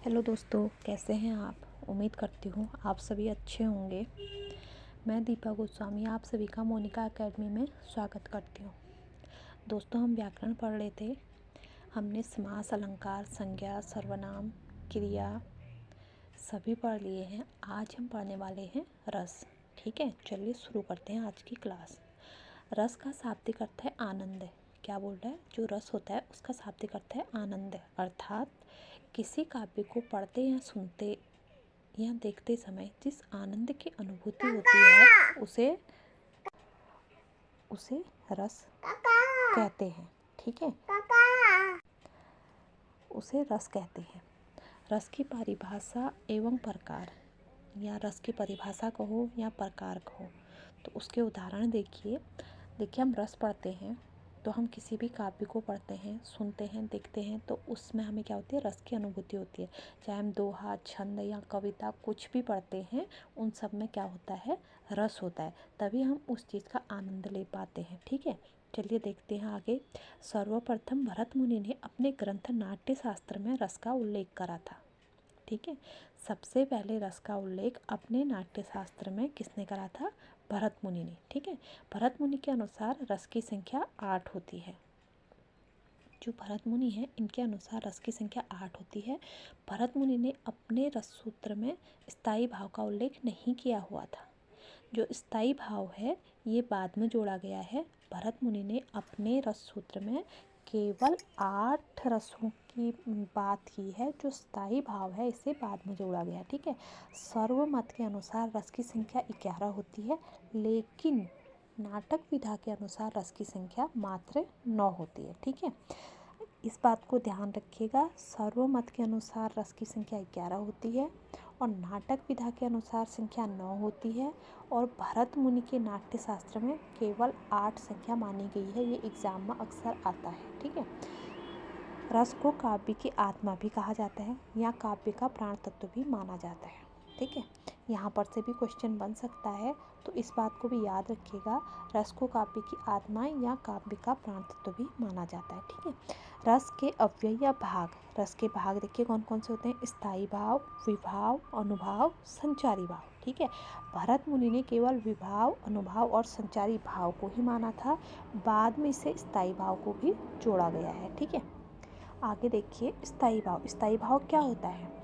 Hello दोस्तों, कैसे हैं आप। उम्मीद करती हूँ आप सभी अच्छे होंगे। मैं दीपा गोस्वामी आप सभी का मोनिका एकेडमी में स्वागत करती हूँ। दोस्तों, हम व्याकरण पढ़ रहे थे। हमने समास, अलंकार, संज्ञा, सर्वनाम, क्रिया सभी पढ़ लिए हैं। आज हम पढ़ने वाले हैं रस। ठीक है, चलिए शुरू करते हैं आज की क्लास। रस का शाब्दिक अर्थ है आनंद। क्या बोल रहा है? जो रस होता है उसका शाब्दिक अर्थ है आनंद, अर्थात किसी काव्य को पढ़ते या सुनते या देखते समय जिस आनंद की अनुभूति होती है उसे रस कहते हैं। ठीक है, उसे रस कहते हैं। रस की परिभाषा एवं प्रकार, या रस की परिभाषा कहो या प्रकार कहो, तो उसके उदाहरण देखिए। हम रस पढ़ते हैं तो हम किसी भी काव्य को पढ़ते हैं, सुनते हैं, देखते हैं तो उसमें हमें क्या होती है? रस की अनुभूति होती है। चाहे हम दोहा, छंद या कविता कुछ भी पढ़ते हैं, उन सब में क्या होता है? रस होता है। तभी हम उस चीज़ का आनंद ले पाते हैं। ठीक है, चलिए देखते हैं आगे। सर्वप्रथम भरत मुनि ने अपने ग्रंथ नाट्य शास्त्र में रस का उल्लेख करा था। ठीक है, सबसे पहले रस का उल्लेख अपने नाट्य शास्त्र में किसने करा था? भरत मुनि ने। ठीक है, भरत मुनि के अनुसार रस की संख्या 8 होती है। जो भरत मुनि हैं इनके अनुसार रस की संख्या 8 होती है। भरत मुनि ने अपने रस सूत्र में स्थायी भाव का उल्लेख नहीं किया हुआ था। जो स्थायी भाव है ये बाद में जोड़ा गया है। भरत मुनि ने अपने रस सूत्र में केवल 8 रसों की बात की है। जो स्थायी भाव है इसे बाद में जोड़ा गया है। ठीक है, सर्वमत के अनुसार रस की संख्या 11 होती है, लेकिन नाटक विधा के अनुसार रस की संख्या मात्र 9 होती है। ठीक है, इस बात को ध्यान रखिएगा। सर्वमत के अनुसार रस की संख्या 11 होती है और नाटक विधा के अनुसार संख्या 9 होती है। और भरत मुनि के नाट्य शास्त्र में केवल 8 संख्या मानी गई है। ये एग्जाम में अक्सर आता है। ठीक है, रस को काव्य की आत्मा भी कहा जाता है या काव्य का प्राण तत्व भी माना जाता है। ठीक है, यहाँ पर से भी क्वेश्चन बन सकता है, तो इस बात को भी याद रखिएगा। रस को काव्य की आत्मा या काव्य का प्राण तत्व भी माना जाता है। ठीक है, रस के अव्यय या भाग। रस के भाग देखिए कौन कौन से होते हैं? स्थायी भाव, विभाव, अनुभाव, संचारी भाव। ठीक है, भरत मुनि ने केवल विभाव, अनुभाव और संचारी भाव को ही माना था। बाद में इसे स्थायी भाव को भी जोड़ा गया है। ठीक है, आगे देखिए स्थायी भाव। स्थायी भाव क्या होता है?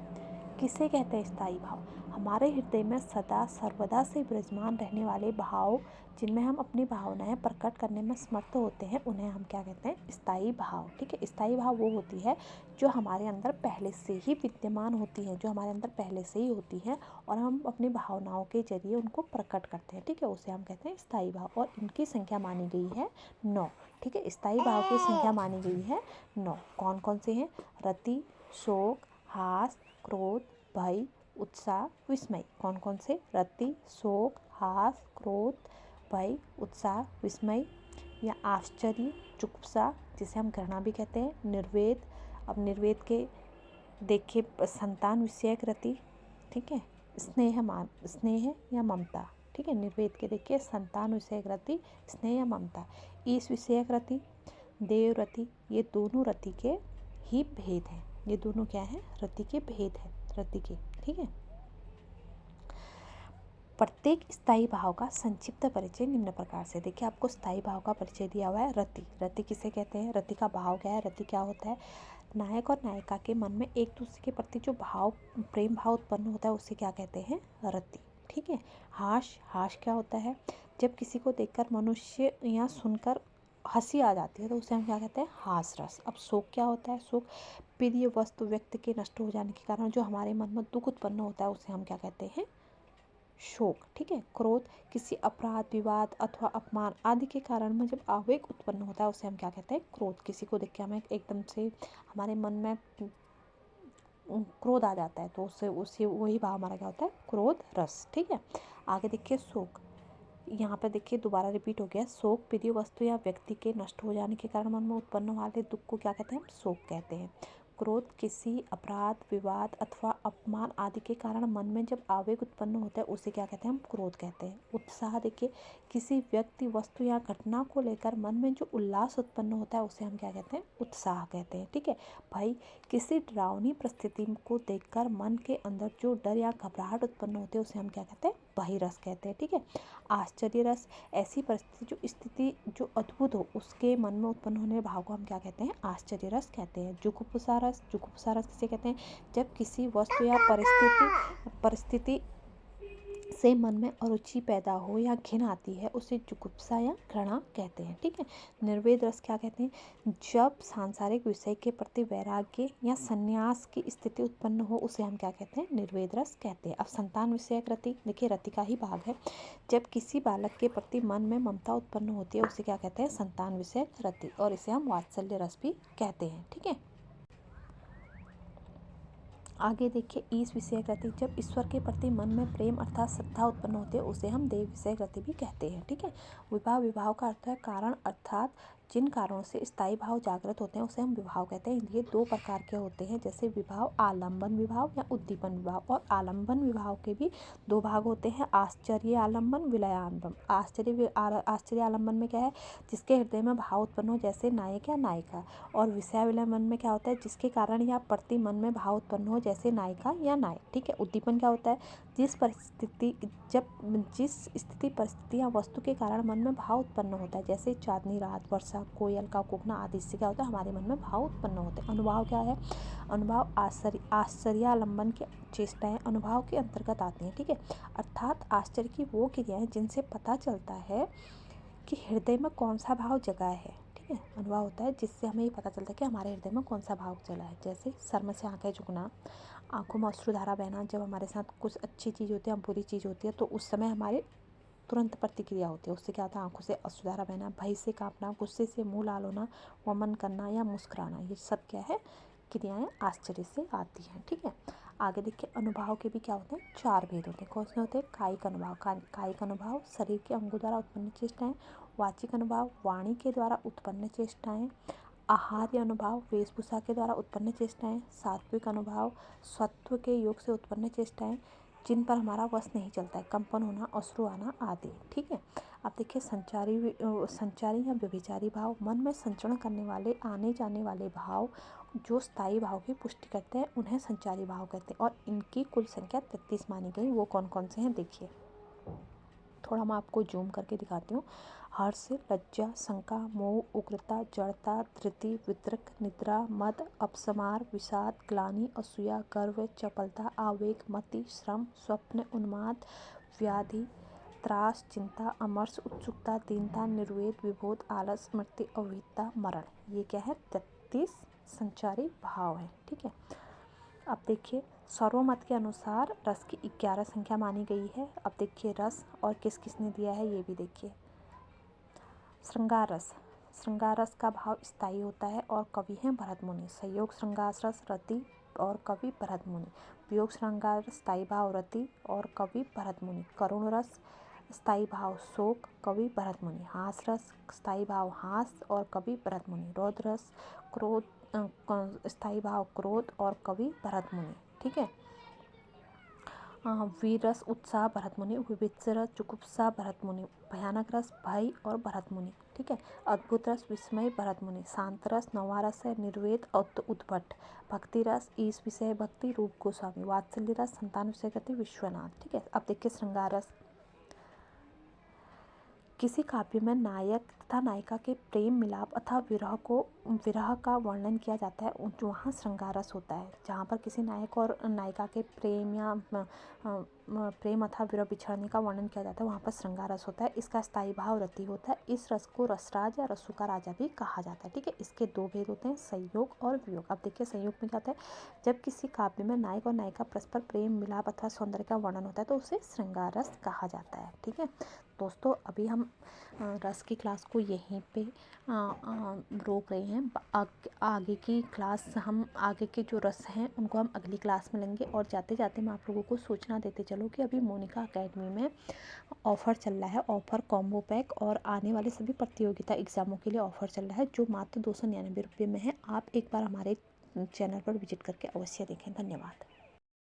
किसे कहते हैं स्थायी भाव? हमारे हृदय में सदा सर्वदा से विराजमान रहने वाले भाव, जिनमें हम अपनी भावनाएं प्रकट करने में समर्थ होते हैं, उन्हें हम क्या कहते हैं? स्थायी भाव। ठीक है, स्थायी भाव वो होती है जो हमारे अंदर पहले से ही विद्यमान होती है, जो हमारे अंदर पहले से ही होती है और हम अपनी भावनाओं के जरिए उनको प्रकट करते हैं। ठीक है, उसे हम कहते हैं स्थायी भाव और इनकी संख्या मानी गई है 9। ठीक है, स्थायी भाव की संख्या मानी गई है 9। कौन कौन से हैं? रति, शोक, हास, क्रोध, भय, उत्साह, विस्मय। कौन कौन से? रति, शोक, हास, क्रोध, भय, उत्साह, विस्मय या आश्चर्य, जुगुप्सा, जिसे हम घृणा भी कहते हैं, निर्वेद। अब निर्वेद के देखिए संतान विषयक रति। ठीक है, स्नेह या ममता। ठीक है, निर्वेद के देखिए संतान विषयक रति, स्नेह या ममता। ईश विषयक रति, देव रति। ये दोनों रति के ही भेद हैं। ये दोनों क्या है? रति के भेद है, रति के। ठीक है, प्रत्येक स्थायी भाव का संक्षिप्त परिचय निम्न प्रकार से। देखिए आपको स्थायी भाव का परिचय दिया हुआ है। रति, रति किसे कहते हैं? रति का भाव क्या है? रति क्या होता है? नायक और नायिका के मन में एक दूसरे के प्रति जो भाव, प्रेम भाव उत्पन्न होता है, उसे क्या कहते हैं? रति। ठीक है, हास, हास क्या होता है? जब किसी को देखकर मनुष्य या सुनकर हंसी आ जाती है तो उसे हम क्या कहते हैं? हास रस। अब शोक क्या होता है? शोक प्रिय वस्तु व्यक्ति के नष्ट हो जाने के कारण जो हमारे मन में दुख उत्पन्न होता है, उसे हम क्या कहते हैं? शोक। ठीक है, क्रोध किसी अपराध, विवाद अथवा अपमान आदि के कारण में जब आवेग उत्पन्न होता है, उसे हम क्या कहते हैं? क्रोध। किसी को देख के हमें एकदम से हमारे मन में क्रोध आ जाता है तो उससे उससे वही भाव हमारा क्या होता है? क्रोध रस। ठीक है, आगे देखिए शोक। यहाँ पे देखिए दोबारा रिपीट हो गया। शोक प्रिय वस्तु या व्यक्ति के नष्ट हो जाने के कारण मन में उत्पन्न वाले दुख को क्या कहते हैं? हम शोक कहते हैं। क्रोध किसी अपराध, विवाद अथवा अपमान आदि के कारण मन में जब आवेग उत्पन्न होता है उसे क्या कहते हैं, हम क्रोध कहते हैं। उत्साह देखिए, किसी व्यक्ति, वस्तु या घटना को लेकर मन में जो उल्लास उत्पन्न होता है उसे हम क्या कहते हैं, उत्साह कहते हैं। ठीक है भाई, किसी डरावनी परिस्थिति को देखकर मन के अंदर जो डर या घबराहट उत्पन्न होती है उसे हम क्या कहते हैं, वही रस कहते हैं। ठीक है, आश्चर्य रस, ऐसी परिस्थिति जो स्थिति जो अद्भुत हो उसके मन में उत्पन्न होने भाव को हम क्या कहते हैं, आश्चर्य रस कहते हैं। जुगुप्सा रस, जुगुप्सा रस किसे कहते हैं, जब किसी वस्तु या परिस्थिति से मन में अरुचि पैदा हो या घिन आती है उसे जुगुप्सा या घृणा कहते हैं। ठीक है, निर्वेद रस क्या कहते हैं, जब सांसारिक विषय के प्रति वैराग्य या संन्यास की स्थिति उत्पन्न हो उसे हम क्या कहते हैं, निर्वेद रस कहते हैं। अब संतान विषयक रति, देखिए रति का ही भाग है, जब किसी बालक के प्रति मन में ममता उत्पन्न होती है उसे क्या कहते हैं, संतान विषयक रति, और इसे हम वात्सल्य रस भी कहते हैं। ठीक है, आगे देखिए ईश विषयक रति, जब ईश्वर के प्रति मन में प्रेम अर्थात श्रद्धा उत्पन्न होती है उसे हम देव विषयक रति भी कहते हैं। ठीक है, विभाव, विभाव का अर्थ है कारण, अर्थात जिन कारणों से स्थायी भाव जागृत होते हैं उसे हम विभाव कहते हैं। ये दो प्रकार के होते हैं, जैसे विभाव आलंबन विभाव या उद्दीपन विभाव। और आलंबन विभाव के भी दो भाग होते हैं, आश्चर्य आलंबन, विलयालंबन। आश्चर्य आलंबन में क्या है, जिसके हृदय में भाव उत्पन्न हो जैसे नायक या नायिका। और विषयाविलंबन में क्या होता है, जिसके कारण या प्रति मन में भाव उत्पन्न हो जैसे नायिका या नायक। ठीक है, उद्दीपन क्या होता है, जिस स्थिति परिस्थिति या वस्तु के कारण मन में भाव उत्पन्न होता है, जैसे चांदनी रात, वर्षा, कोयल का कूकना आदि से क्या होता है, हमारे मन में भाव उत्पन्न होते हैं। अनुभाव क्या है, अनुभाव आश्चर्यालंबन की चेष्टाएं अनुभाव के अंतर्गत आती हैं। ठीक है, अर्थात आश्चर्य की वो क्रियाएं जिनसे पता चलता है कि हृदय में कौन सा भाव जगा है। ठीक है, अनुभाव होता है जिससे हमें ये पता चलता है कि हमारे हृदय में कौन सा भाव चला है, जैसे शर्म से आंखें झुकना, आंखों में अश्रुधारा बहना। जब हमारे साथ कुछ अच्छी चीज़ होती है या बुरी चीज़ होती है तो उस समय हमारे तुरंत प्रतिक्रिया होती है, उससे क्या होता है, आंखों से अश्रुधारा बहना, भय से कांपना, गुस्से से मुंह लाल होना, वमन करना या मुस्कुराना। ये सब क्या है, क्रियाएं आश्चर्य से आती हैं। ठीक है, आगे देखिए अनुभाव के भी क्या होते हैं, चार भेद होते हैं। कौन से होते हैं, कायिक अनुभाव, कायिक अनुभाव शरीर के अंगों द्वारा उत्पन्न चेष्टाएं, वाचिक अनुभाव वाणी के द्वारा उत्पन्न चेष्टाएं, आहार्य अनुभाव वेशभूषा के द्वारा उत्पन्न चेष्टाएं, सात्विक अनुभाव सत्व के योग से उत्पन्न चेष्टाएं जिन पर हमारा वश नहीं चलता है, कंपन होना, अश्रु आना आदि। ठीक है, अब देखिए संचारी या व्यभिचारी भाव, मन में संचरण करने वाले आने जाने वाले भाव जो स्थायी भाव की पुष्टि करते हैं उन्हें संचारी भाव कहते हैं। और इनकी कुल संख्या 33 मानी गई। वो कौन कौन से हैं देखिए, थोड़ा मैं आपको जूम करके दिखाती हूँ। हर्ष, लज्जा, शंका, मोह, उग्रता, जड़ता, धृति, वितर्क, निद्रा, मद, अपस्मार, विषाद, ग्लानि, असूया, गर्व, चपलता, आवेग, मति, श्रम, स्वप्न, उन्माद, व्याधि, त्रास, चिंता, अमर्ष, उत्सुकता, दीनता, निर्वेद, विबोध, आलस, मृत्यु, अविद्या, मरण। ये क्या है, 33 संचारी भाव है। ठीक है, अब देखिए सर्वमत के अनुसार रस की 11 संख्या मानी गई है। अब देखिए रस और किस किसने दिया है ये भी देखिए। श्रृंगार रस, श्रृंगार रस का भाव स्थायी होता है और कवि हैं भरत मुनि। संयोग श्रृंगार रस रति और कवि भरत मुनि। वियोग श्रृंगार स्थायी भाव रति और कवि भरत मुनि। करुण रस स्थायी भाव शोक, कवि भरत मुनि। हास रस स्थायी भाव हास और कवि भरत मुनि। रौद्र रस क्रोध स्थायी भाव क्रोध और कवि भरत मुनि। ठीक है, वीर रस उत्साह भरत मुनि। विविध रस जुगुप्सा भरत मुनि। भयानक रस भय और भरत मुनि। ठीक है, अद्भुत रस विस्मय भरत मुनि। शांत रस नवा रस है निर्वेद और उद्भट। भक्ति रस ईश विषय भक्ति रूप गोस्वामी। वात्सल्य रस संतान विषय गति विश्वनाथ। ठीक है, अब देखिए श्रृंगार रस, किसी काव्य में नायक तथा नायिका के प्रेम मिलाप अथवा विरह का वर्णन किया जाता है, वहाँ श्रृंगार रस होता है। जहाँ पर किसी नायक और नायिका के प्रेम या प्रेम अथवा विरह बिछड़ने का वर्णन किया जाता है, वहाँ पर श्रृंगार रस होता है। इसका स्थायी भाव रति होता है। इस रस को रसराज या रसों का राजा भी कहा जाता है। ठीक है, इसके दो भेद होते हैं, संयोग और वियोग। अब देखिए संयोग में क्या होता है, जब किसी काव्य में नायक और नायिका परस्पर प्रेम मिलाप अथवा सौंदर्य का वर्णन होता है तो उसे श्रृंगार रस कहा जाता है। ठीक है दोस्तों, अभी हम रस की क्लास को यहीं पे रोक रहे हैं। आगे की क्लास हम आगे के जो रस हैं उनको हम अगली क्लास में लेंगे। और जाते जाते मैं आप लोगों को सूचना देते चलूँ कि अभी मोनिका अकेडमी में ऑफ़र चल रहा है, ऑफ़र कॉम्बो पैक, और आने वाले सभी प्रतियोगिता एग्ज़ामों के लिए ऑफ़र चल रहा है जो मात्र 299 रुपये में है। आप एक बार हमारे चैनल पर विजिट करके अवश्य देखें। धन्यवाद।